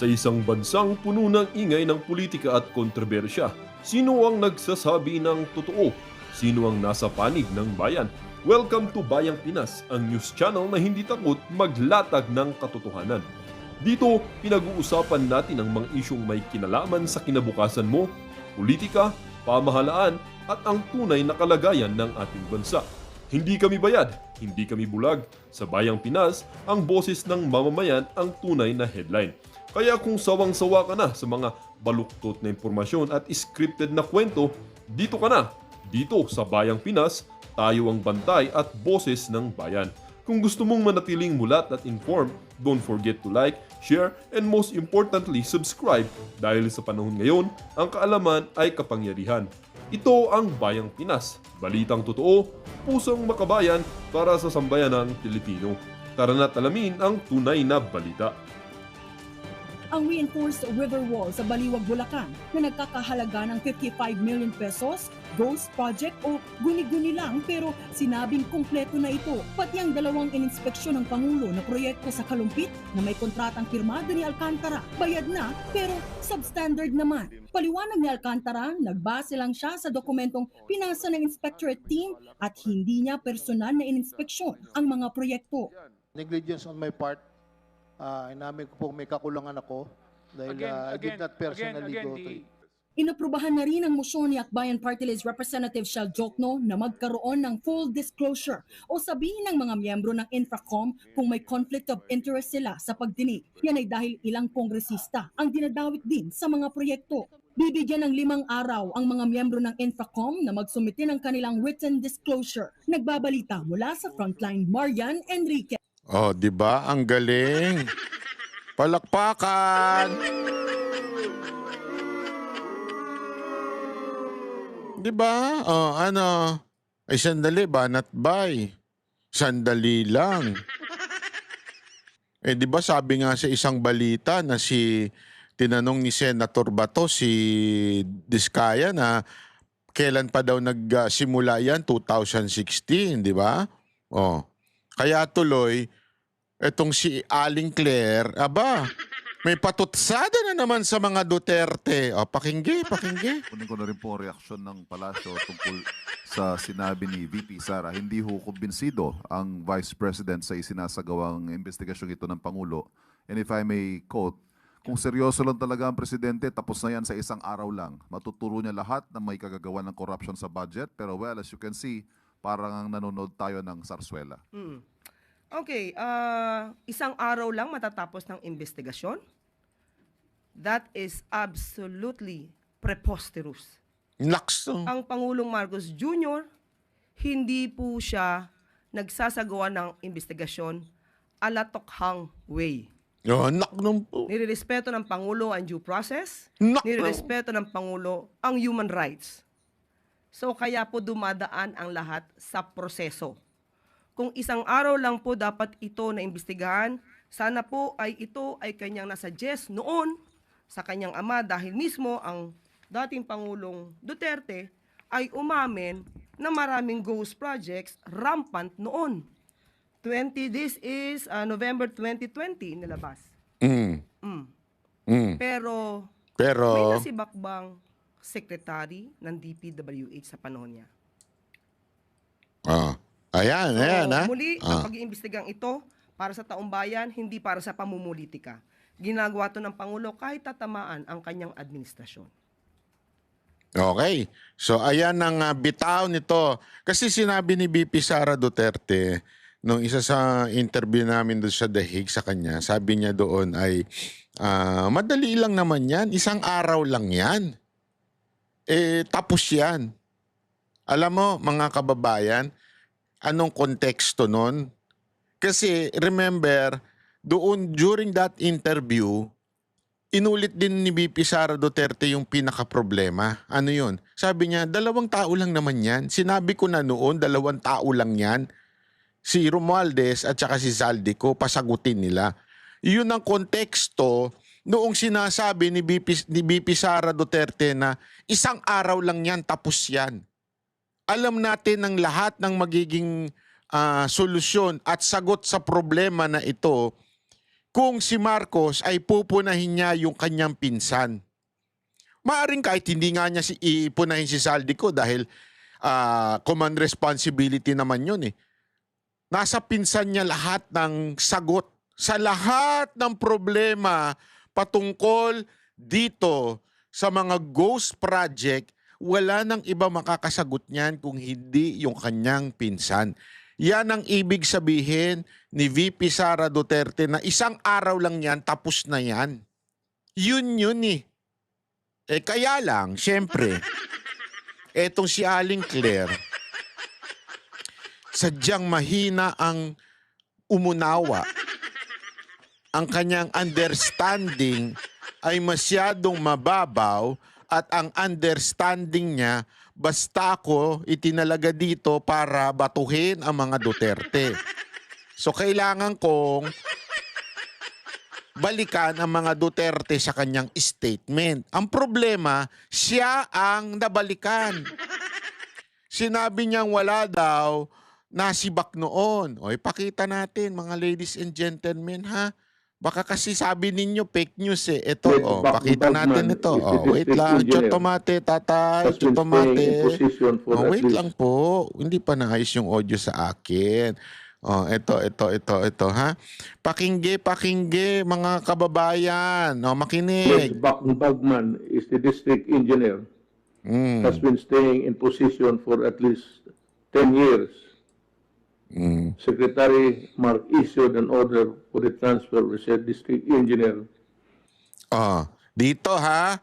Sa isang bansang puno ng ingay ng politika at kontrobersya, sino ang nagsasabi ng totoo? Sino ang nasa panig ng bayan? Welcome to Bayang Pinas, ang news channel na hindi takot maglatag ng katotohanan. Dito, pinag-uusapan natin ang mga isyong may kinalaman sa kinabukasan mo, politika, pamahalaan at ang tunay na kalagayan ng ating bansa. Hindi kami bayad, hindi kami bulag. Sa Bayang Pinas, ang boses ng mamamayan ang tunay na headline. Kaya kung sawang-sawa ka na sa mga baluktot na impormasyon at scripted na kwento, dito ka na. Dito sa Bayang Pinas, tayo ang bantay at boses ng bayan. Kung gusto mong manatiling mulat at informed, don't forget to like, share, and most importantly, subscribe dahil sa panahon ngayon, ang kaalaman ay kapangyarihan. Ito ang Bayang Pinas, balitang totoo, pusong makabayan para sa sambayanang Pilipino. Tara na't alamin ang tunay na balita. Ang reinforced river wall sa Baliwag, Bulacan na nagkakahalaga ng 55 million pesos, ghost project o guni-guni lang pero sinabing kumpleto na ito. Pati ang dalawang ininspeksyon ng Pangulo na proyekto sa Kalumpit na may kontratang pirmado ni Alcantara, bayad na pero substandard naman. Paliwanag ni Alcantara, nagbase lang siya sa dokumentong pinasa ng inspectorate team at hindi niya personal na ininspeksyon ang mga proyekto. Negligence on my part. Inamin ko po may kakulangan ako dahil I did not personally go to it. Inaprubahan na rin ang motion ni Akbayan Party List Representative Shell Jokno na magkaroon ng full disclosure o sabihin ng mga miyembro ng Infracom kung may conflict of interest sila sa pagdinig. Yan ay dahil ilang kongresista ang dinadawit din sa mga proyekto. Bibigyan ng 5 araw ang mga miyembro ng Infracom na magsumite ng kanilang written disclosure. Nagbabalita mula sa Frontline, Marian Enriquez. Oh, 'di ba? Ang galing. Palakpakan. 'Di ba? Oh, ano? Ay sandali, banat bay. Sandali lang. 'Di ba sabi nga sa isang balita na tinanong ni Senator Bato si Diskaya na kailan pa daw nagsimula yan, 2016, 'di ba? Oh. Kaya tuloy, etong si Aling Claire, aba, may patutsada na naman sa mga Duterte. O, pakingge. Kunin ko na rin po ang reaksyon ng palasyo tungkol sa sinabi ni VP Sara. Hindi ho kumbinsido ang Vice President sa isinasagawang investigasyon ito ng Pangulo. And if I may quote, kung seryoso lang talaga ang Presidente, tapos na yan sa isang araw lang. Matuturo niya lahat na may kagagawa ng corruption sa budget. Pero well, as you can see, parang nanonood tayo ng sarsuela. Okay, isang araw lang matatapos ng investigasyon? That is absolutely preposterous. Nakso. Ang Pangulong Marcos Jr., hindi po siya nagsasagawa ng investigasyon ala tokhang way. Oh, naknum po. Nirerespeto ng Pangulo ang due process, Nak- nirerespeto ng Pangulo ang human rights. So kaya po dumadaan ang lahat sa proseso. Kung isang araw lang po dapat ito na imbestigahan, sana po ay ito ay kanyang nasuggest noon sa kanyang ama dahil mismo ang dating Pangulong Duterte ay umamin na maraming ghost projects rampant noon. This is November 2020 nilabas. Pero may nasibakbang secretary ng DPWH sa panahon niya. Ayan, ha? Muli, ang pag-iimbestigang ito para sa taong bayan, hindi para sa pamumulitika. Ginagawa ito ng Pangulo kahit tatamaan ang kanyang administrasyon. Okay. So, ayan ang bitaw nito. Kasi sinabi ni BP Sara Duterte, nung isa sa interview namin doon sa The Hague sa kanya, sabi niya doon ay, madali lang naman yan. Isang araw lang yan. Tapos yan. Alam mo, mga kababayan, anong konteksto nun? Kasi remember, doon during that interview, inulit din ni BP Sara Duterte yung pinaka-problema. Ano yun? Sabi niya, 2 tao lang naman yan. Sinabi ko na noon, 2 tao lang yan. Si Romualdez at saka si Zaldico, pasagutin nila. Yun ang konteksto noong sinasabi ni BP Sara Duterte na isang araw lang yan, tapos yan. Alam natin ng lahat ng magiging solusyon at sagot sa problema na ito kung si Marcos ay pupunahin niya yung kanyang pinsan. Maaring kahit hindi nga niya ipunahin si Saldico dahil command responsibility naman yun eh. Nasa pinsan niya lahat ng sagot sa lahat ng problema patungkol dito sa mga ghost project. Wala nang iba makakasagot niyan kung hindi yung kanyang pinsan. Yan ang ibig sabihin ni VP Sara Duterte na isang araw lang yan, tapos na yan. Yun eh. Kaya lang, syempre, etong si Aling Claire, sadyang mahina ang umunawa. Ang kanyang understanding ay masyadong mababaw at ang understanding niya, basta ako itinalaga dito para batuhin ang mga Duterte. So kailangan kong balikan ang mga Duterte sa kanyang statement. Ang problema, siya ang nabalikan. Sinabi niyang wala daw, nasibak noon. O ipakita natin mga ladies and gentlemen ha. Baka kasi sabi ninyo fake news eh. Ito, pakita natin ito. Wait lang, Chotomate, tatay, Chotomate. Wait lang po. Hindi pa naayos yung audio sa akin. Ito, ha. Pakingge, mga kababayan. Makinig. Bagman is the district engineer. Has been staying in position for at least 10 years. Secretary Mark issued an order for the transfer of said district engineer. Dito ha,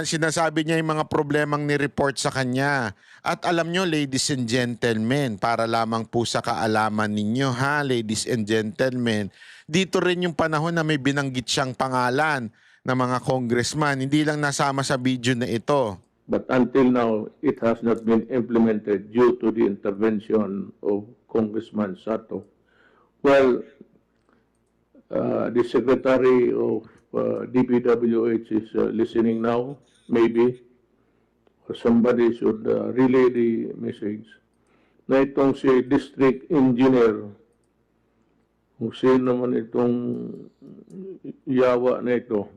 sinasabi niya yung mga problemang ni-report sa kanya. At alam nyo, ladies and gentlemen, para lamang po sa kaalaman ninyo ha, ladies and gentlemen, dito rin yung panahon na may binanggit siyang pangalan ng mga congressman. Hindi lang nasama sa video na ito. But until now, it has not been implemented due to the intervention of Congressman Sato. Well, the Secretary of DPWH is listening now, maybe. Somebody should relay the message. Na itong si District Engineer, kung sino naman itong yawa na ito,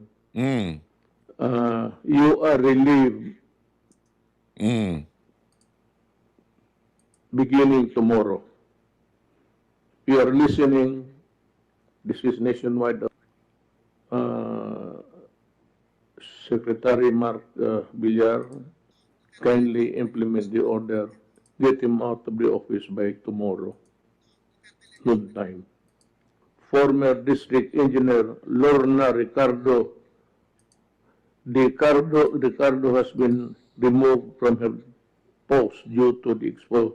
you are relieved beginning tomorrow. You are listening. This is nationwide. Secretary Mark Villar, kindly implement the order. Get him out of the office by tomorrow, noon time. Former District Engineer Lorna Ricardo has been removed from her post due to the expose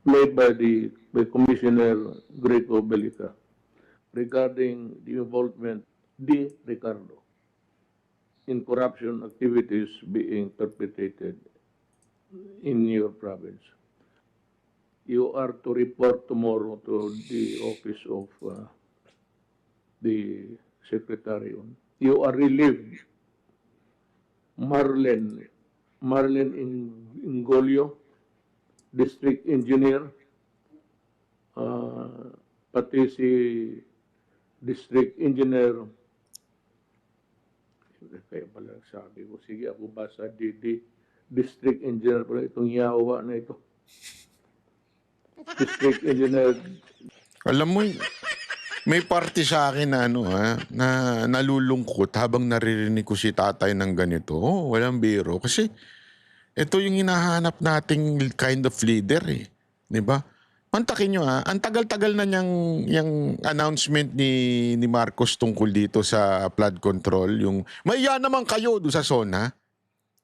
made by Commissioner Greco Belica regarding the involvement de Ricardo in corruption activities being perpetrated in your province. You are to report tomorrow to the office of the Secretary. You are relieved. Marlene Ingolio, District Engineer, pati si District Engineer, kaya pala sabi ko, sige ako basa District Engineer, pala itong yawa na ito. District Engineer. Alam mo, may parte sa akin na na nalulungkot habang naririnig ko si tatay ng ganito. Walang biro. Kasi ito yung hinahanap nating kind of leader eh. Diba? Mantakin nyo ang tagal-tagal na yung announcement ni Marcos tungkol dito sa flood control. Yung, maya naman kayo doon sa zona.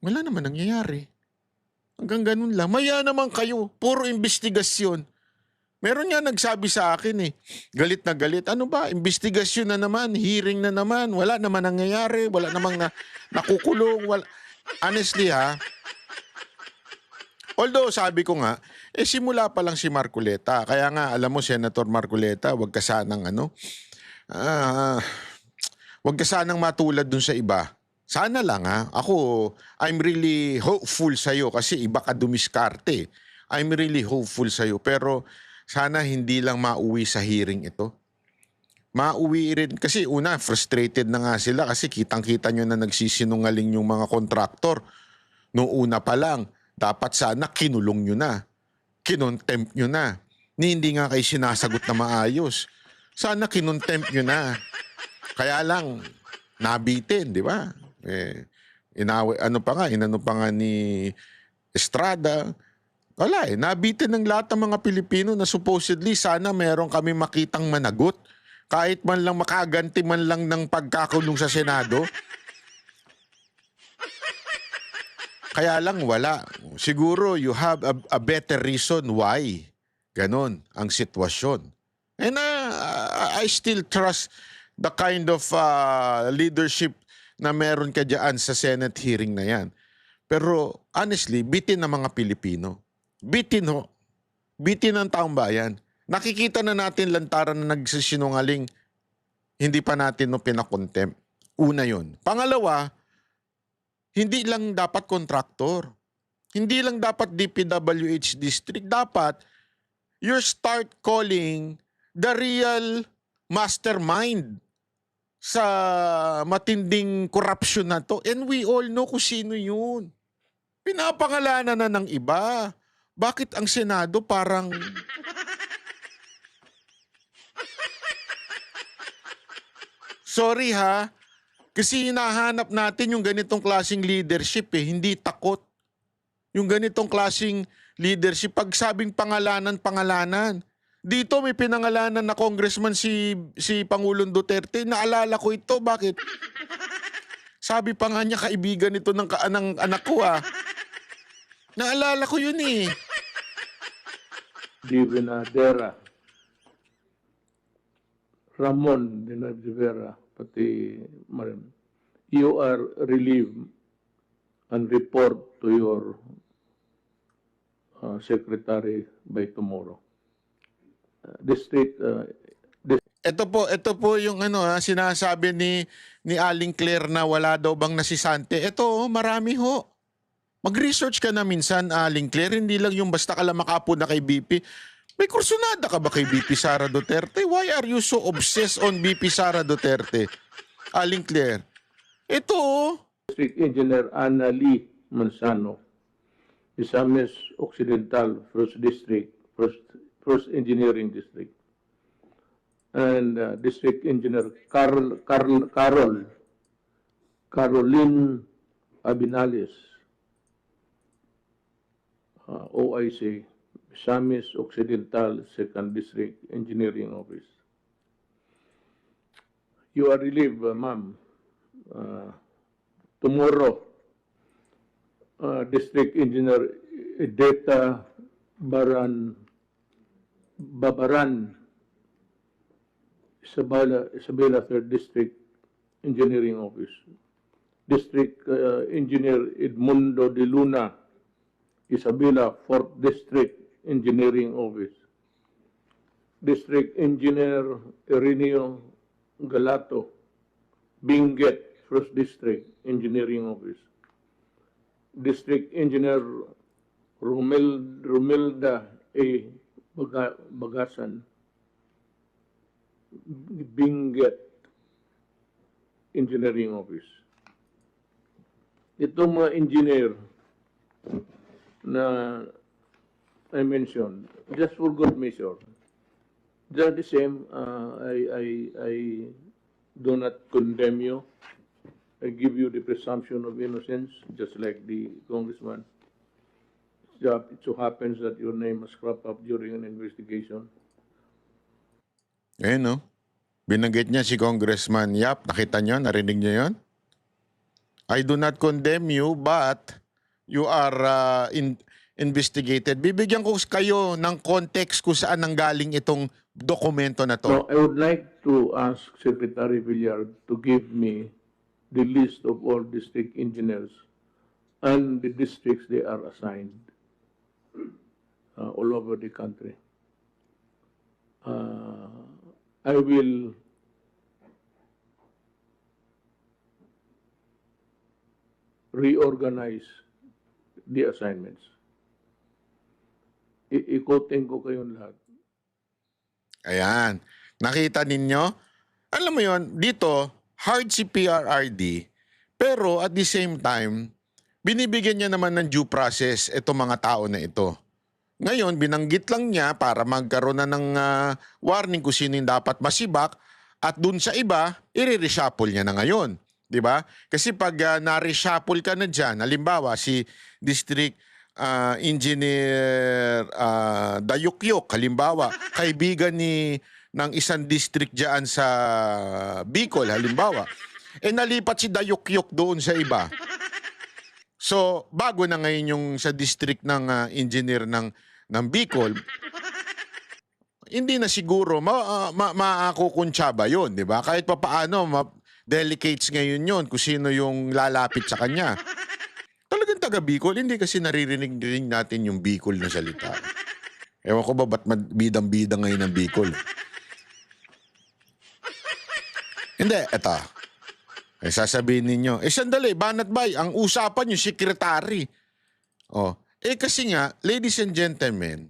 Wala naman nangyayari. Hanggang ganun lang. Maya naman kayo. Puro investigasyon. Meron nga nagsabi sa akin eh, galit na galit. Ano ba? Investigasyon na naman, hearing na naman, wala naman nangyayari, wala namang nakukulong. Honestly although sabi ko nga, simula pa lang si Marcoleta. Kaya nga, alam mo, Senator Marcoleta, wag ka sanang wag ka sanang matulad dun sa iba. Sana lang ako, I'm really hopeful sa'yo kasi iba ka dumiskarte. I'm really hopeful sa'yo. Pero sana hindi lang mauwi sa hearing ito. Mauwi rin, kasi una, frustrated na nga sila kasi kitang-kita nyo na nagsisinungaling yung mga kontraktor. Noong una pa lang, dapat sana kinulong nyo na. Kinontempt nyo na. Hindi nga kayo sinasagot na maayos. Sana kinontempt nyo na. Kaya lang, nabitin, di ba? Inano pa nga ni Estrada. Wala nabitin ng lahat ng mga Pilipino na supposedly sana meron kami makitang managot. Kahit man lang makaganti man lang ng pagkakulong sa Senado. Kaya lang wala. Siguro you have a better reason why. Ganon ang sitwasyon. And I still trust the kind of leadership na meron ka dyan sa Senate hearing na yan. Pero honestly, bitin ng mga Pilipino. Bitin ho. Bitin ng taong bayan. Nakikita na natin lantaran na nagsisinungaling, hindi pa natin pinakontempt. Una yun. Pangalawa, hindi lang dapat kontraktor. Hindi lang dapat DPWH district. Dapat, you start calling the real mastermind sa matinding corruption na to. And we all know kung sino yun. Pinapangalanan na ng iba. Bakit ang Senado parang... Sorry ha, kasi hinahanap natin yung ganitong klaseng leadership hindi takot. Yung ganitong klaseng leadership, pag sabing pangalanan. Dito may pinangalanan na congressman si Pangulong Duterte, naalala ko ito, bakit? Sabi pa nga niya, kaibigan ito ng anak ko Naalala ko yun Di Binadera, Ramon de Vera, pati Marim, you are relieved and report to your secretary by tomorrow. Ito po yung sinasabi ni Aling Claire na wala daw bang nasisante. Ito marami ho. Mag-research ka na minsan, Aling Claire, hindi lang yung basta ka lang makapo na kay BP. May kursunada ka ba kay BP Sara Duterte? Why are you so obsessed on BP Sara Duterte? Aling Claire. Ito District Engineer Ana Lee Manzano, Misamis Occidental, First District, First Engineering District. And District Engineer Caroline Abinales, OIC, Misamis Occidental, Second District Engineering Office. You are relieved, ma'am. Tomorrow, District Engineer Edeta Babaran, Isabela 3rd District Engineering Office. District Engineer Edmundo de Luna, Isabela 4th District Engineering Office. District Engineer Ireneo Galato, Benguet 1st District Engineering Office. District Engineer Romelda A. Bagasan, Benguet Engineering Office. Itong mga engineer na I mentioned, just for good measure, they're the same. I do not condemn you. I give you the presumption of innocence, just like the congressman. It so happens that your name was cropped up during an investigation. Binanggit niya si Congressman Yap. Nakita niyo? Narinig niyo yun? I do not condemn you, but you are investigated. Bibigyan ko kayo ng context kung saan nanggaling itong dokumento na to. No, I would like to ask Secretary Villar to give me the list of all district engineers and the districts they are assigned all over the country. I will reorganize the assignments. Ikotin ko kayong lahat. Ayan. Nakita ninyo? Alam mo yon, dito, hard si PRRD, pero at the same time, binibigyan niya naman ng due process itong mga tao na ito. Ngayon, binanggit lang niya para magkaroon na ng warning kung sino yung dapat masibak at dun sa iba, i-reshuffle niya na ngayon. Diba? Kasi pag na-reshuffle ka na dyan, halimbawa si District Engineer Dayukyok, halimbawa, kaibigan ng isang district dyan sa Bicol, halimbawa, nalipat si Dayukyok doon sa iba. So, bago na ngayon yung sa district ng engineer ng Bicol, hindi na siguro makukuntsaba yun, di ba? Kahit pa paano, delicates ngayon yun kung sino yung lalapit sa kanya. Talagang taga Bicol, hindi kasi naririnig din natin yung Bicol na salita. Ewan ko ba ba't bidang-bidang ngayon ng Bicol? Hindi, eto. Sasabihin ninyo, sandali, banat bay, ang usapan yung sekretary. Kasi nga, ladies and gentlemen,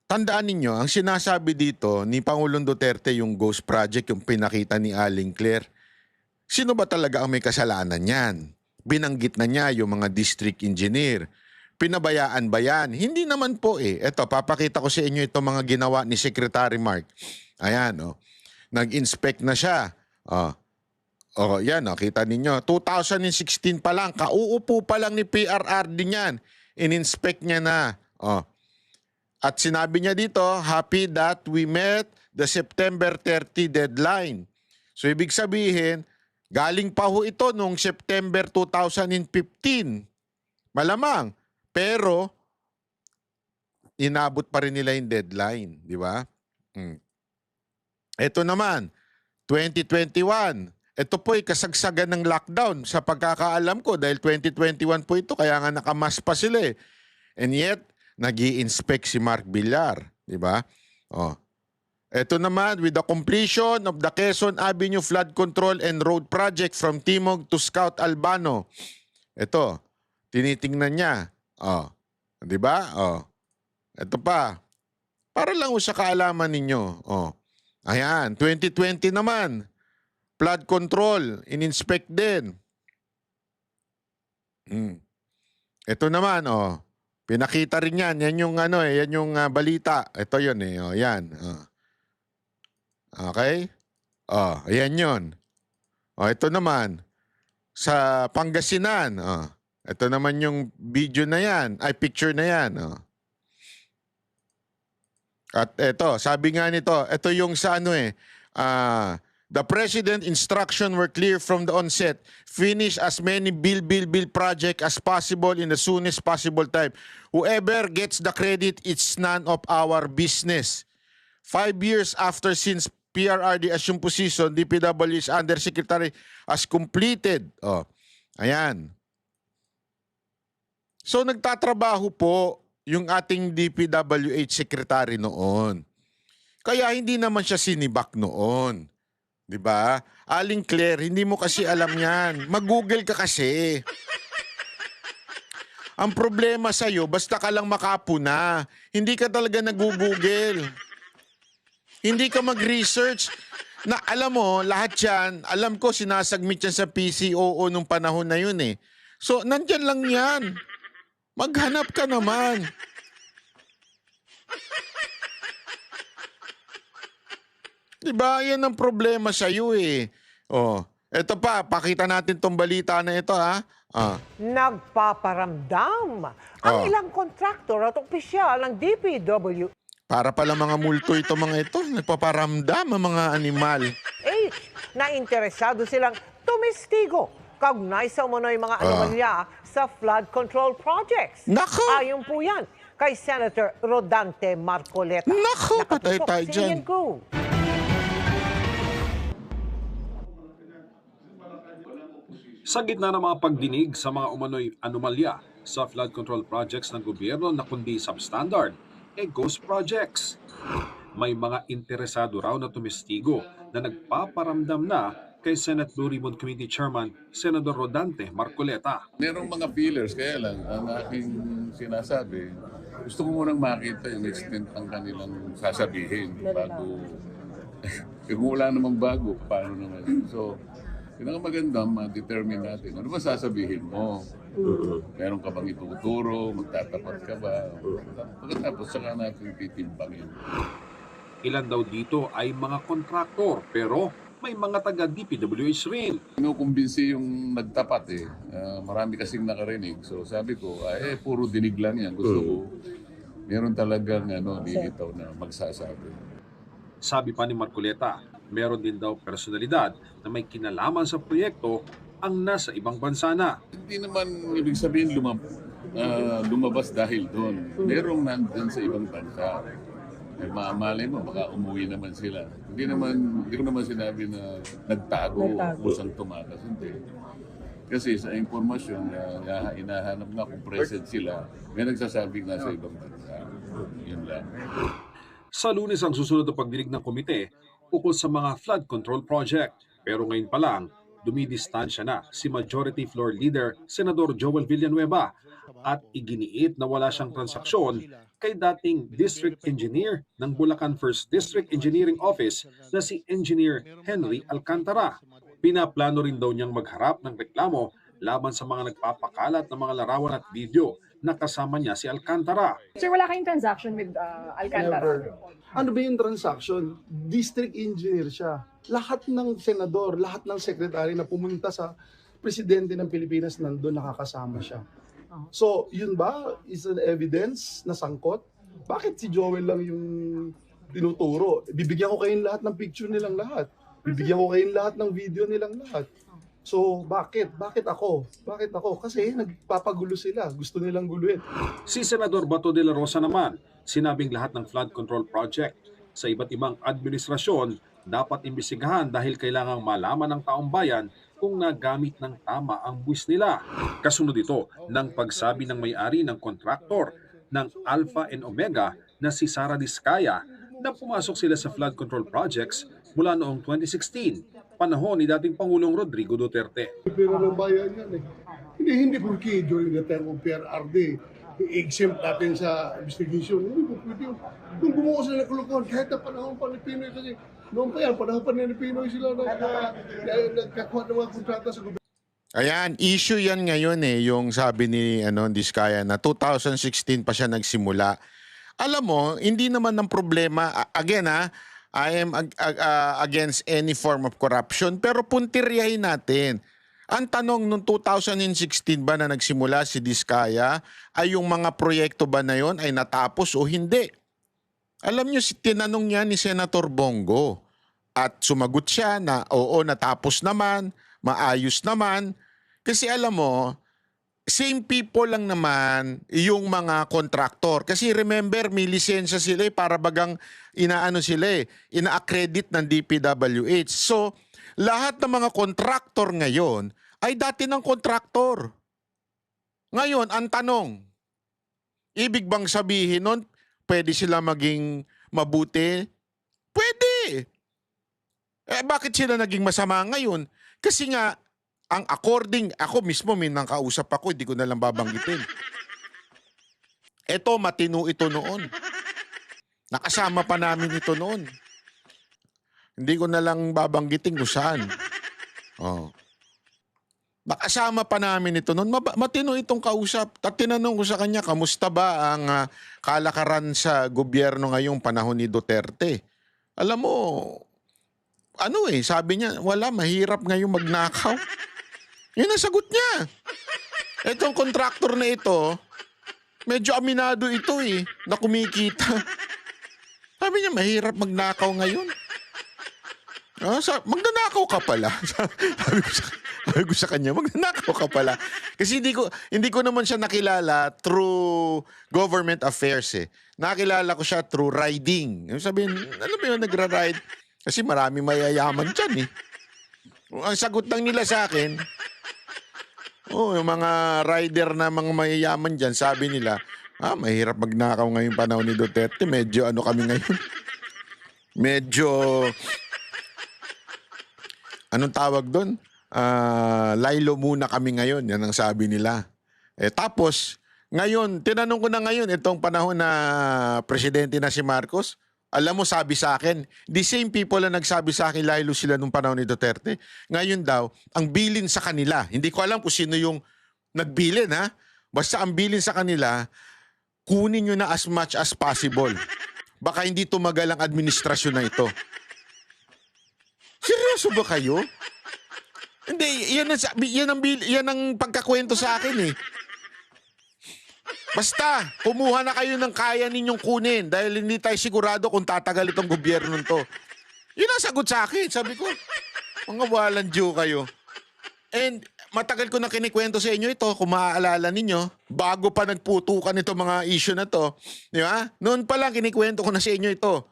tandaan ninyo, ang sinasabi dito ni Pangulong Duterte yung Ghost Project, yung pinakita ni Aling Claire, sino ba talaga ang may kasalanan yan? Binanggit na niya yung mga district engineer. Pinabayaan ba yan? Hindi naman po eh. Ito, papakita ko sa inyo itong mga ginawa ni Secretary Mark. Ayan, nag-inspect na siya. Yan, kita ninyo. 2016 pa lang, kauupo pa lang ni PRRD niyan. In-inspect niya na. At sinabi niya dito, happy that we met the September 30 deadline. So, ibig sabihin, galing pa ho ito noong September 2015. Malamang. Pero, inabot pa rin nila yung deadline. Di ba? Ito naman, 2021. Ito po ay kasagsagan ng lockdown sa pagkakaalam ko dahil 2021 po ito kaya nga nakamas pa sila eh. And yet, nag-i-inspect si Mark Villar. Di ba? Ito naman, with the completion of the Quezon Avenue Flood Control and Road Project from Timog to Scout Albano. Ito, tinitingnan niya. Di ba? Ito pa. Para lang sa kaalaman ninyo. Ayan, 2020 naman. Flood control, in-inspect din. Ito naman, pinakita rin yan. Yan yung yan yung balita. Ito yun eh, yan. Okay? Ayan yun. Ito naman, sa Pangasinan. Ito naman yung video na yan, picture na yan. At ito, sabi nga nito, ito yung sa the President instruction were clear from the onset. Finish as many bill project as possible in the soonest possible time. Whoever gets the credit, it's none of our business. 5 years after since PRRD assumed position, DPW's Undersecretary has completed. Ayan. So nagtatrabaho po yung ating DPWH Secretary noon. Kaya hindi naman siya sinibak noon. 'Di ba? Aling Claire, hindi mo kasi alam 'yan. Mag-Google ka kasi. Ang problema sa iyo, basta ka lang makapuna. Hindi ka talaga nag-Google. Hindi ka mag-research. Na alam mo, lahat 'yan, alam ko sinasagmit 'yan sa PCOO nung panahon na 'yun eh. So, nandiyan lang 'yan. Maghanap ka naman. Diba? Yan ang problema sa iyo eh. Ito pa, pakita natin tong balita na ito ha. Nagpaparamdam ang ilang kontraktor at opisyal ng DPW. Para pala mga multo ito mga ito. Nagpaparamdam ang mga animal. Na interesado silang tumestigo kaugnay sa umano'y mga anomalya sa flood control projects. Nako! Ayon po yan kay Senator Rodante Marcoleta. Nako! Patay tayo dyan. Sa gitna ng mga pagdinig sa mga umano'y anomalya sa flood control projects ng gobyerno na kundi substandard, ghost projects. May mga interesado raw na tumestigo na nagpaparamdam na kay Senate Blue Ribbon Committee Chairman Senador Rodante Marcoleta. Merong mga feelers, kaya lang ang aking sinasabi, Gusto ko munang makita yung extent ng kanilang sasabihin bago. Kung wala namang bago, paano naman yun? So, pinakamaganda, ma-determine natin. Ano ba sasabihin mo? Meron ka bang ituturo? Magtatapat ka ba? Pagkatapos, saka natin titimbangin. Ilan daw dito ay mga kontraktor pero may mga taga DPWH rin. Kinukumbinsi yung nagtapat eh. Marami kasing nakarinig. So sabi ko, puro dinig lang yan. Gusto ko, meron talagang lilitaw na magsasabi. Sabi pa ni Marcoleta, meron din daw personalidad na may kinalaman sa proyekto ang nasa ibang bansa na. Hindi naman ibig sabihin lumabas dahil doon. Merong nandun sa ibang bansa. Malay mo, baka umuwi naman sila. Hindi ko naman sinabi na nagtago. Kusang tumakas. Hindi. Kasi sa impormasyon na hinahanap nga kung present sila, may nagsasabing nasa ibang bansa. Yun lang. Sa Lunes ang susunod na pagdinig ng komite ukol sa mga flood control project. Pero ngayon pa lang, dumidistansya na si Majority Floor Leader Senador Joel Villanueva at iginiit na wala siyang transaksyon kay dating District Engineer ng Bulacan 1st District Engineering Office na si Engineer Henry Alcantara. Pinaplano rin daw niyang magharap ng reklamo laban sa mga nagpapakalat ng mga larawan at video na kasama niya si Alcantara. Sir, wala kayong transaction with Alcantara? Never. Ano ba yung transaction? District engineer siya. Lahat ng senador, lahat ng secretary na pumunta sa presidente ng Pilipinas nandun nakakasama siya. So, yun ba is an evidence na sangkot? Bakit si Joel lang yung tinuturo? Bibigyan ko kayong lahat ng picture nilang lahat. Bibigyan ko kayong lahat ng video nilang lahat. So, bakit? Bakit ako? Bakit ako? Kasi nagpapagulo sila. Gusto nilang guluhin. Si Senador Bato de la Rosa naman, sinabing lahat ng flood control project sa iba't ibang administrasyon dapat imbestigahan dahil kailangang malaman ng taong bayan kung nagamit ng tama ang buwis nila. Kasunod ito ng pagsabi ng may-ari ng kontraktor ng Alpha and Omega na si Sara Diskaya na pumasok sila sa flood control projects mula noong 2016, panahon ni dating Pangulong Rodrigo Duterte. Pero ng bayan yan eh. Hindi porque during the time of PRRD, i-exempt natin sa investigation. Hindi po pwede yun. Kung bumuo sila ng kulukuhan, kahit na panahon pa ni Pinoy kasi noon pa yan, panahon pa ni Pinoy sila nagkakuha ng mga kontrata sa gobyerno. Ayan, issue yan ngayon yung sabi ni Diskaya na 2016 pa siya nagsimula. Alam mo, hindi naman ng problema, again I am against any form of corruption, pero puntiryahin natin. Ang tanong nung 2016 ba na nagsimula si Diskaya, ay yung mga proyekto ba na yon ay natapos o hindi? Alam niyo, tinanong niya ni Senator Bongo at sumagot siya na oo, natapos naman, maayos naman. Kasi alam mo, same people lang naman yung mga kontraktor. Kasi remember, may lisensya sila para bagang ina-accredit ng DPWH. So, lahat ng mga kontraktor ngayon ay dati ng kontraktor. Ngayon, ang tanong, ibig bang sabihin nun, pwede sila maging mabuti? Pwede. Bakit sila naging masama ngayon? Kasi nga, ang according, ako mismo may nakausap ako, hindi ko na lang babanggitin. Ito, matino ito noon. Nakasama pa namin ito noon. Hindi ko na lang babanggitin kung saan. Oh. Nakasama pa namin ito noon. Matino itong kausap. At tinanong ko sa kanya, kamusta ba ang kalakaran sa gobyerno ngayong panahon ni Duterte? Alam mo, sabi niya, wala, mahirap ngayong magnakaw. Yun ang sagot niya. Itong kontraktor na ito, medyo aminado ito na kumikita. Sabi niya, mahirap magnakaw ngayon. Magnanakaw ka pala. Sabi ko sa kanya, magnanakaw ka pala. Kasi hindi ko naman siya nakilala through government affairs Nakilala ko siya through riding. Sabihin, ano ba yung nagra-ride? Kasi marami mayayaman dyan Ang sagot lang nila sa akin, yung mga rider na mga mayayaman dyan, sabi nila, mahirap magnakaw ngayong panahon ni Duterte. Medyo kami ngayon. Medyo, anong tawag doon? Laylo muna kami ngayon. Yan ang sabi nila. Tapos, Ngayon, tinanong ko na ngayon, itong panahon na presidente na si Marcos, alam mo, sabi sa akin, the same people na nagsabi sa akin, lalo sila nung panahon ni Duterte, ngayon daw, ang bilin sa kanila, hindi ko alam kung sino yung nagbilin, ha? Basta ang bilin sa kanila, kunin nyo na as much as possible. Baka hindi tumagal ang administrasyon na ito. Seryoso ba kayo? Hindi, yan ang pagkakwento sa akin eh. Basta, kumuha na kayo ng kaya ninyong kunin dahil hindi tayo sigurado kung tatagal itong gobyerno to. Yun ang sagot sa akin. Sabi ko, mga walang Diyo kayo. And matagal ko na kinikwento sa inyo ito, kung maaalala ninyo, bago pa nagputukan ito mga issue na to. Di ba? Noon pa lang kinikwento ko na sa inyo ito.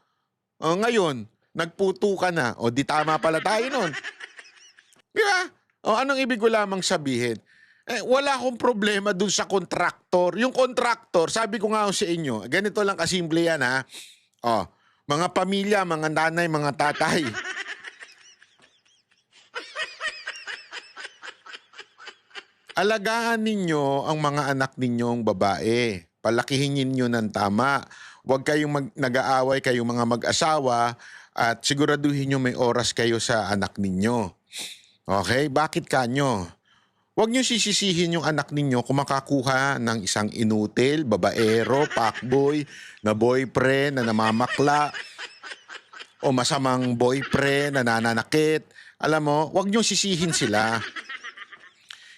O ngayon, nagputukan na. O di tama pala tayo noon. Di ba? O anong ibig ko lamang sabihin? Wala akong problema dun sa kontraktor. Yung kontraktor, sabi ko nga sa inyo, ganito lang kasimple yan ha. O, mga pamilya, mga nanay, mga tatay. Alagaan ninyo ang mga anak ninyong babae. Palakihin ninyo ng tama. Huwag kayong nag-aaway kayong mga mag-asawa at siguraduhin nyo may oras kayo sa anak ninyo. Okay? Bakit kanyo? Huwag nyo sisisihin yung anak ninyo kung makakuha ng isang inutil, babaero, fuckboy, na boyfriend, na namamakla, o masamang boyfriend, na nananakit. Alam mo, huwag nyo sisihin sila.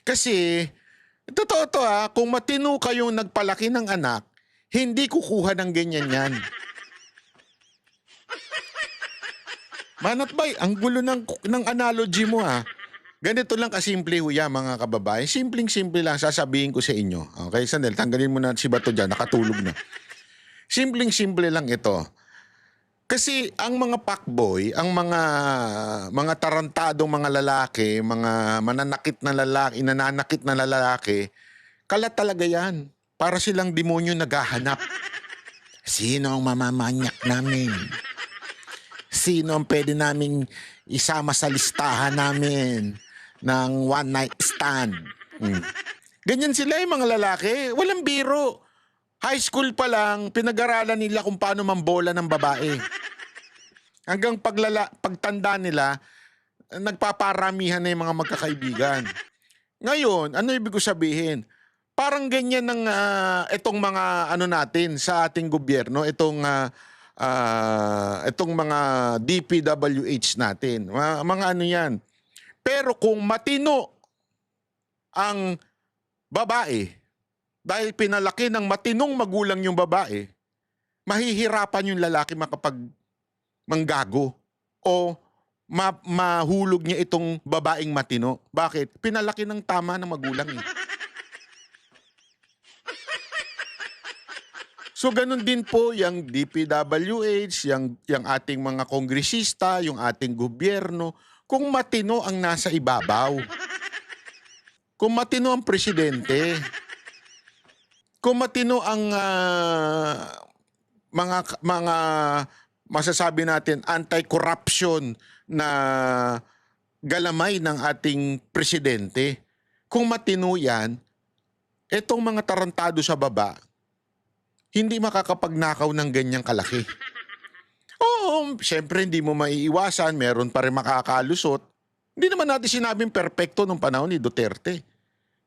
Kasi, totoo to ha, kung matino kayong nagpalaki ng anak, hindi kukuha ng ganyan yan. Manat bay, ang gulo ng analogy mo ha. Ganito lang kasimple huya mga kababayan. Simpleng-simple lang sasabihin ko sa inyo. Okay, Sandel, tanggalin mo na si Bato dyan, nakatulog na. Simpleng-simple lang ito. Kasi ang mga fuckboy, ang mga tarantadong mga lalaki, mga mananakit na lalaki, nananakit na lalaki, kalat talaga yan. Para silang demonyo naghahanap. Sino ang mamamanyak namin? Sino ang pwede naming isama sa listahan namin ng one night stand? Ganyan sila yung mga lalaki. Walang biro. High school pa lang, pinag-aralan nila kung paano mambola ng babae. Hanggang pagtanda nila, nagpaparamihan na yung mga magkakaibigan. Ngayon, ano ibig ko sabihin? Parang ganyan ng itong mga ano natin sa ating gobyerno, itong mga DPWH natin. Mga ano yan. Pero kung matino ang babae, dahil pinalaki ng matinong magulang yung babae, mahihirapan yung lalaki manggago o mahulog niya itong babaeng matino. Bakit? Pinalaki ng tama ng magulang eh. So ganun din po yung DPWH, yung ating mga kongresista, yung ating gobyerno, kung matino ang nasa ibabaw. Kung matino ang presidente, kung matino ang mga masasabi natin anti-corruption na galamay ng ating presidente, kung matino yan, etong mga tarantado sa baba, hindi makakapagnakaw ng ganyang kalaki. Oo, syempre hindi mo maiiwasan, meron pa rin makakalusot. Hindi naman natin sinabing perpekto nung panahon ni Duterte.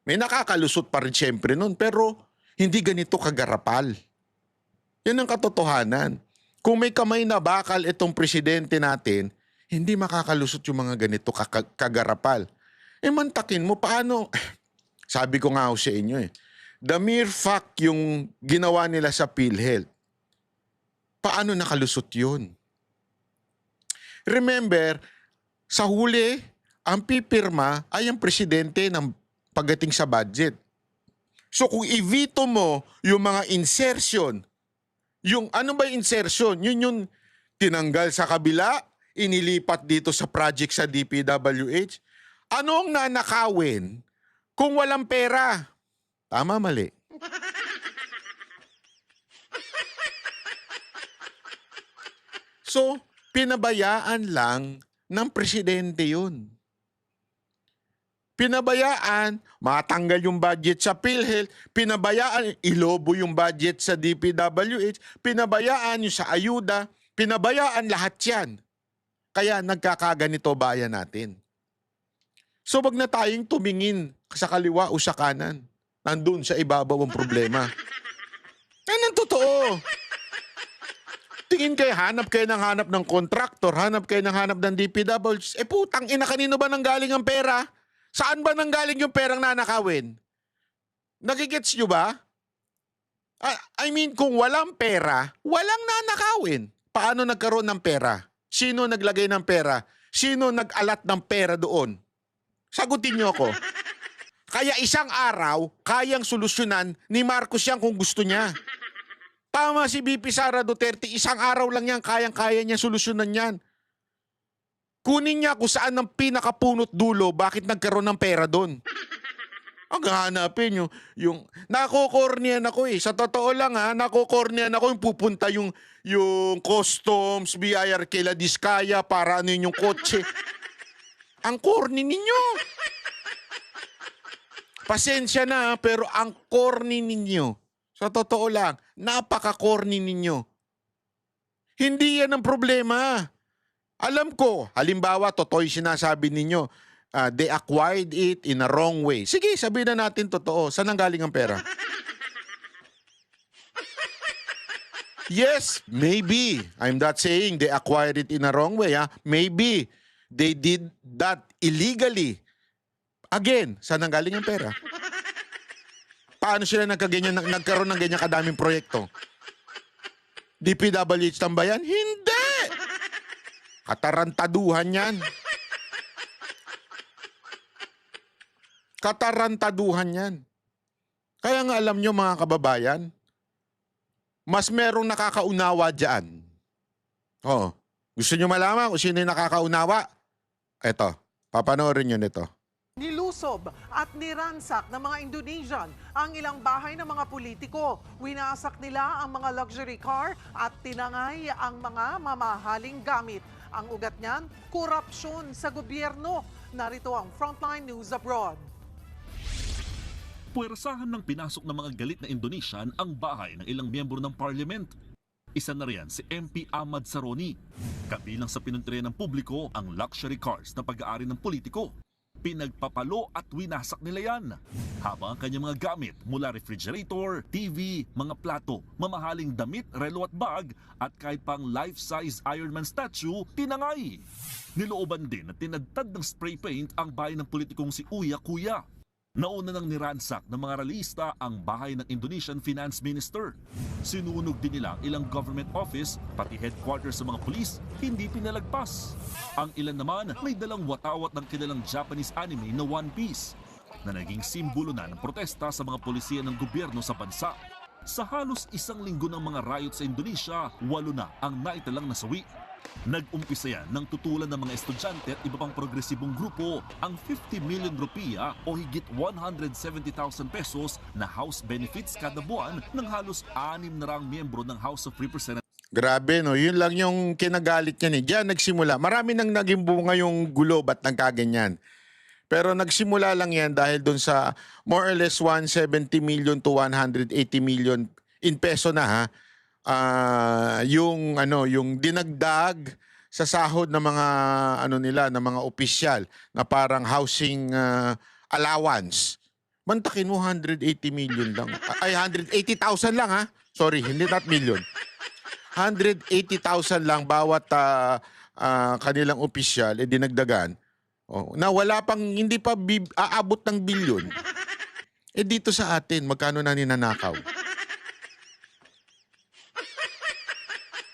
May nakakalusot pa rin syempre nun, pero hindi ganito kagarapal. Yan ang katotohanan. Kung may kamay na bakal itong presidente natin, hindi makakalusot yung mga ganito kagarapal. Mantakin mo, paano? Sabi ko nga ako sa inyo the mere fact yung ginawa nila sa PhilHealth, paano nakalusot yun? Remember, sa huli, ang pipirma ay ang presidente ng pagdating sa budget. So kung i-veto mo yung mga insertion, yung ano ba insertion? Yun yung tinanggal sa kabila, inilipat dito sa project sa DPWH. Ano ang nanakawin kung walang pera? Tama, mali. So, pinabayaan lang ng presidente yun. Pinabayaan, matanggal yung budget sa PhilHealth, pinabayaan, ilobo yung budget sa DPWH, pinabayaan yung sa ayuda, pinabayaan lahat yan. Kaya nagkakaganito bayan natin. So wag na tayong tumingin sa kaliwa o sa kanan. Nandun sa ibabaw ang problema. Yan ang totoo. Tingin kayo, hanap ng kontraktor, hanap kayo ng hanap ng DPWH. Putang ina, kanino ba nanggaling ang pera? Saan ba nanggaling yung perang nanakawin? Nagigets nyo ba? I mean, kung walang pera, walang nanakawin. Paano nagkaroon ng pera? Sino naglagay ng pera? Sino nag-alat ng pera doon? Sagutin nyo ako. Kaya isang araw, kayang solusyonan ni Marcos yan kung gusto niya. Tama si VP Sara Duterte, isang araw lang yan, kayang-kaya niya solusyonan yan. Kunin niya kung saan ang pinakapunot dulo, bakit nagkaroon ng pera doon. Ang hanapin yung nakokornian ako eh. Sa totoo lang nakokornian ako yung pupunta yung customs, BIR kila Diskaya para ano yung kotse. Ang corny ninyo. Pasensya na pero ang corny ninyo. Sa totoo lang, napaka-corny ninyo. Hindi yan ang problema. Alam ko, halimbawa, totoo yung sinasabi ninyo, they acquired it in a wrong way. Sige, sabihin na natin totoo. Saan ang galing ang pera? Yes, maybe. I'm not saying they acquired it in a wrong way. Maybe they did that illegally. Again, saan ang galing ang pera? Paano sila nagkaroon ng ganyan kadaming proyekto? DPWH tambayan? Hindi! Katarantaduhan yan. Katarantaduhan yan. Kaya nga alam nyo mga kababayan, mas merong nakakaunawa dyan. Gusto nyo malaman kung sino yung nakakaunawa? Eto, papanoorin nyo nito. Nilusob at niransak ng mga Indonesian ang ilang bahay ng mga politiko. Winasak nila ang mga luxury car at tinangay ang mga mamahaling gamit. Ang ugat niyan, korupsyon sa gobyerno. Narito ang Frontline News Abroad. Puwersahan ng pinasok ng mga galit na Indonesian ang bahay ng ilang miyembro ng parliament. Isa na riyan si MP Ahmad Saroni. Kabilang sa pinuntrihan ng publiko ang luxury cars na pag-aari ng politiko. Pinagpapalo at winasak nila yan. Habang ang kanyang mga gamit mula refrigerator, TV, mga plato, mamahaling damit, relo at bag at kahit pang life-size Iron Man statue, tinangay. Nilooban din at tinadtad ng spray paint ang bahay ng politikong si Uya Kuya. Nauna nang niransak ng mga realista ang bahay ng Indonesian Finance Minister. Sinunog din nila ilang government office, pati headquarters sa mga pulis, hindi pinalagpas. Ang ilan naman may dalang watawat ng kilalang Japanese anime na One Piece, na naging simbolo na ng protesta sa mga polisiya ng gobyerno sa bansa. Sa halos isang linggo ng mga riot sa Indonesia, 8 na ang naitalang nasawi. Nag-umpisa yan ng tutulan ng mga estudyante at iba pang progresibong grupo ang 50 million rupiah o higit 170,000 pesos na house benefits kada buwan ng halos 6 na raang miyembro ng House of Representatives. Grabe no, yun lang yung kinagalit niya Diyan nagsimula. Marami nang naging bunga yung gulo, ba't nagkaganyan? Pero nagsimula lang yan dahil dun sa more or less 170 million to 180 million in peso na yung dinagdag sa sahod ng mga ng mga opisyal na parang housing allowance. Mantakin mo 180 million lang. Ay 180,000 lang Sorry, hindi not million. 180,000 lang bawat kanilang opisyal dinagdagan. Na wala pang hindi pa aabot ng bilyon. Dito sa atin magkano na ninanakaw?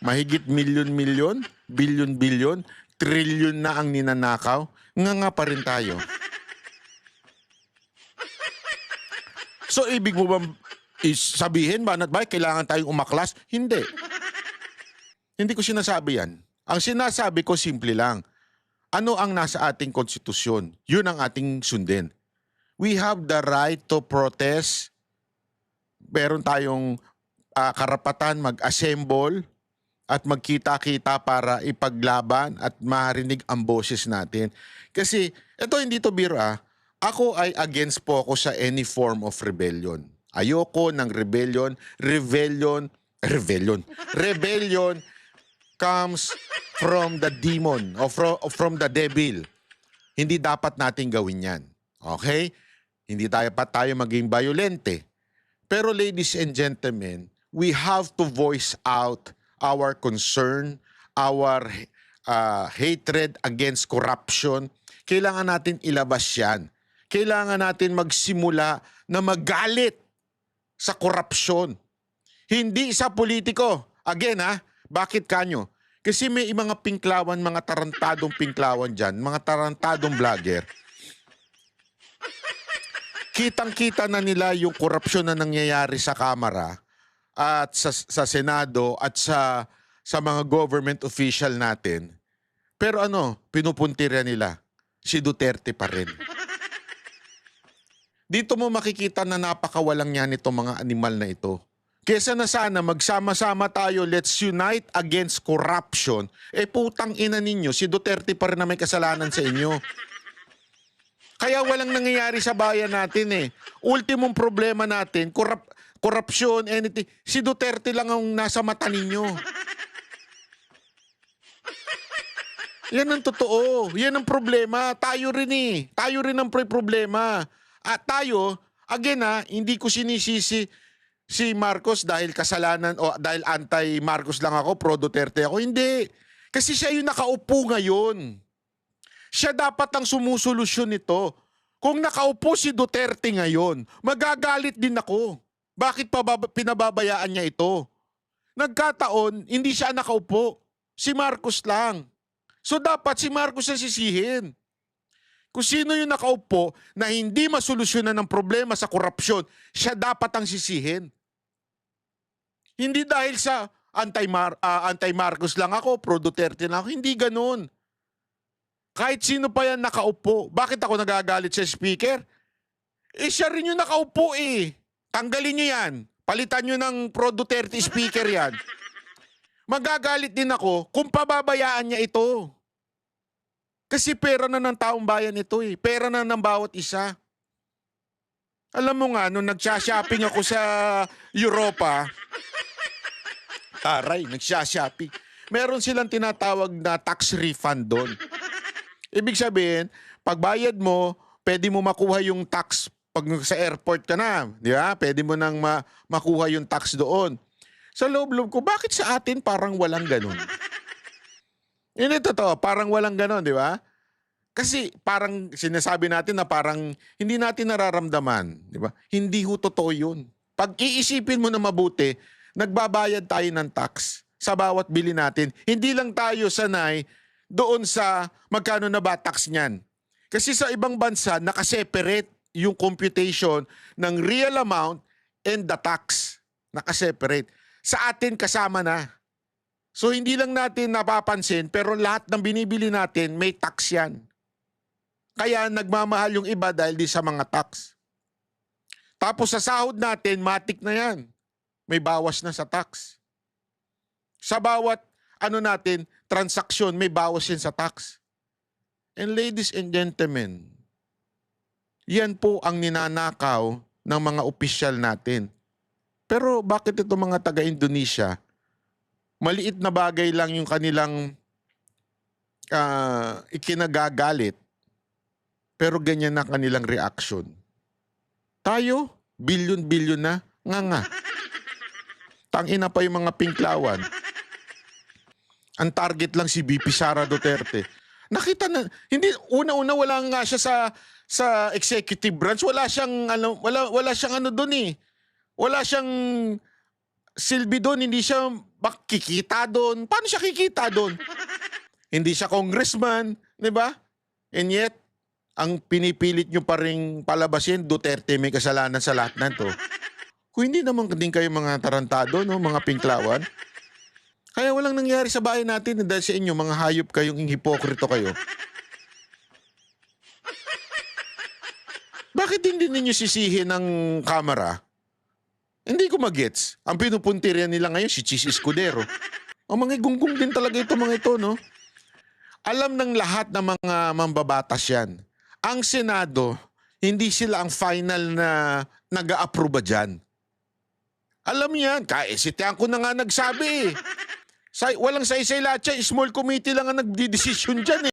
Mahigit milyon-milyon, bilyon-bilyon, trilyon na ang ninanakaw. Nga pa rin tayo. So ibig mo ba sabihin ba kailangan tayong umaklas? Hindi. Hindi ko sinasabi yan. Ang sinasabi ko simple lang. Ano ang nasa ating konstitusyon? Yun ang ating sundin. We have the right to protest. Meron tayong karapatan mag-assemble at magkita-kita para ipaglaban at marinig ang boses natin. Kasi ito hindi to biro Ako ay against po ako sa any form of rebellion. Ayoko ng rebellion. Rebellion comes from the demon or from the devil. Hindi dapat natin gawin yan. Okay? Hindi tayo maging violente. Pero ladies and gentlemen, we have to voice out our concern, our hatred against corruption. Kailangan natin ilabas yan. Kailangan natin magsimula na magalit sa korupsyon. Hindi sa politiko. Again bakit kanyo? Kasi may mga pinklawan, mga tarantadong pinklawan dyan, mga tarantadong vlogger. Kitang-kita na nila yung korupsyon na nangyayari sa Kamara at sa Senado at sa mga government official natin. Pero pinupuntirya nila. Si Duterte pa rin. Dito mo makikita na napakawalang yan itong mga animal na ito. Kesa na sana magsama-sama tayo, let's unite against corruption. Putang ina ninyo, si Duterte pa rin na may kasalanan sa inyo. Kaya walang nangyayari sa bayan natin Ultimong problema natin, corruption, anything. Si Duterte lang ang nasa mata ninyo. Yan ang totoo. Yan ang problema. Tayo rin Tayo rin ang problema. At tayo, again hindi ko sinisisi si Marcos dahil kasalanan o dahil anti-Marcos lang ako, pro-Duterte ako. Hindi. Kasi siya yung nakaupo ngayon. Siya dapat ang sumusolusyon nito. Kung nakaupo si Duterte ngayon, magagalit din ako. Bakit pa pinababayaan niya ito? Nagkataon, hindi siya nakaupo. Si Marcos lang. So dapat si Marcos ang sisihin. Kung sino yung nakaupo na hindi masolusyonan ng problema sa korupsyon, siya dapat ang sisihin. Hindi dahil sa anti-Marcos lang ako, pro-Duterte lang ako. Hindi ganun. Kahit sino pa yan nakaupo. Bakit ako nagagalit sa speaker? Siya rin yung nakaupo Tanggalin nyo yan. Palitan nyo ng pro-Duterte speaker yan. Magagalit din ako kung pababayaan niya ito. Kasi pera na ng taong bayan ito Pera na ng bawat isa. Alam mo nga, nung nagsha-shopping ako sa Europa, nagsha-shopping. Meron silang tinatawag na tax refund doon. Ibig sabihin, pagbayad mo, pwede mo makuha yung tax pag sa airport ka na. Di ba? Pwede mo nang makuha yung tax doon. Sa loob-loob ko, bakit sa atin parang walang ganun? Hindi totoo, parang walang ganun, di ba? Kasi parang sinasabi natin na parang hindi natin nararamdaman, di ba? Hindi ho totoo yun. Pag iisipin mo na mabuti, nagbabayad tayo ng tax sa bawat bili natin. Hindi lang tayo sanay doon sa magkano na ba tax niyan. Kasi sa ibang bansa, nakaseparate yung computation ng real amount and the tax. Nakaseparate. Sa atin kasama na. So hindi lang natin napapansin pero lahat ng binibili natin may tax yan. Kaya nagmamahal yung iba dahil di sa mga tax. Tapos sa sahod natin, matik na yan. May bawas na sa tax. Sa bawat natin, transaksyon, may bawas yan sa tax. And ladies and gentlemen, yan po ang ninanakaw ng mga opisyal natin. Pero bakit ito mga taga-Indonesia, maliit na bagay lang yung kanilang ikinagagalit, pero ganyan na kanilang reaction. Tayo, bilyon-bilyon na, nga. Tangina pa yung mga pinklawan. Ang target lang si VP Sara Duterte. Nakita na, hindi, una-una wala nga siya sa executive branch, wala siyang doon Wala siyang silbi doon, hindi siya makikita doon. Paano siya kikita doon? Hindi siya congressman, di ba? And yet, ang pinipilit nyo pa rin palabasin, Duterte may kasalanan sa lahat na ito. Kung hindi naman din kayo mga tarantado, mga pinklawan, kaya walang nangyari sa bayan natin dahil sa inyo, mga hayop kayong hipokrito kayo. Bakit hindi ninyo sisihin ng Kamara? Hindi ko magets. Ang pinupuntirya nila ngayon, si Chis Escudero. O mga gunggong din talaga ito, mga ito, no? Alam ng lahat ng mga mambabatas yan. Ang Senado, hindi sila ang final na nag-a-approve dyan. Alam yan, si Tiangco na nga nagsabi. Walang saysay lahat yan, small committee lang ang nagdidesisyon dyan